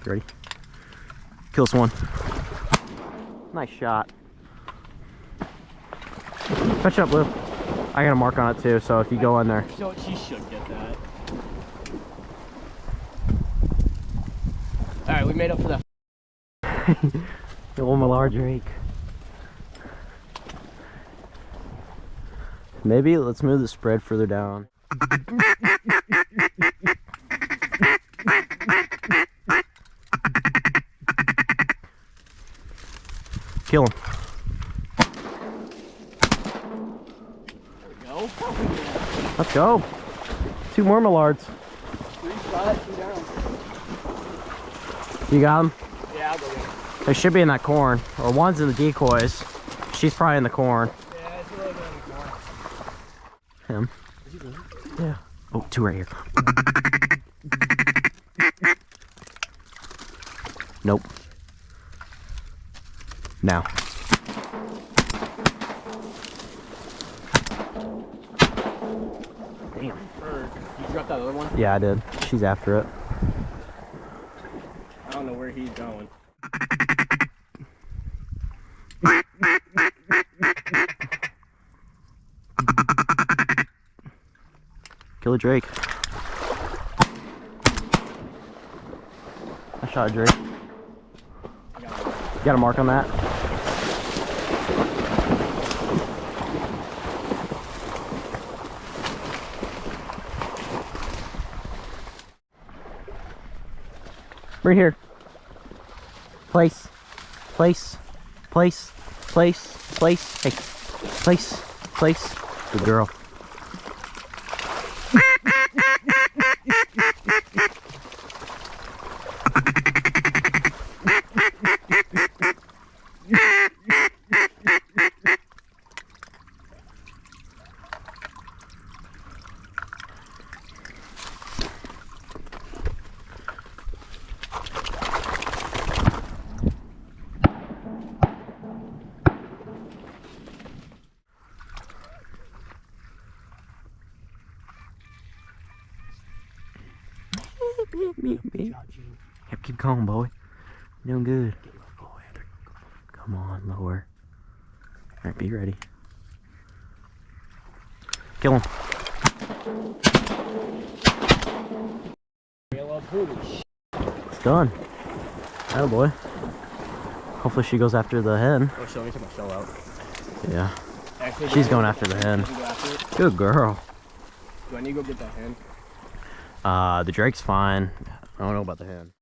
Ready? Kill this one. Nice shot. Fetch it up, Lou. I got a mark on it too, so if you go in there. So she should get that. Alright, we made up for that. The old Mallard drake. Maybe let's move the spread further down. Kill him. There we go. Let's go. 2 more Mallards. 3 shot, 2 down. You got them? Yeah, I'll go get him. They should be in that corn. Or one's in the decoys. She's probably in the corn. Yeah, it's really good in the corn. Him. Is he good? Yeah. Oh, 2 right here. Nope. Now. Damn. You dropped that other one? Yeah, I did. She's after it. I don't know where he's going. Kill a drake. I shot a drake. You got a mark on that? Right here. Place. Place. Place. Place. Place. Hey. Place. Place. Good girl. Yep, keep calm, boy. You're doing good. Come on, lower. Alright, be ready. Kill him. It's done. Oh boy. Hopefully she goes after the hen. Oh, let me take my shell out. Yeah. Actually, She's going after the hen. Go after it? Good girl. Do I need to go get that hen? The drake's fine. I don't know about the hen.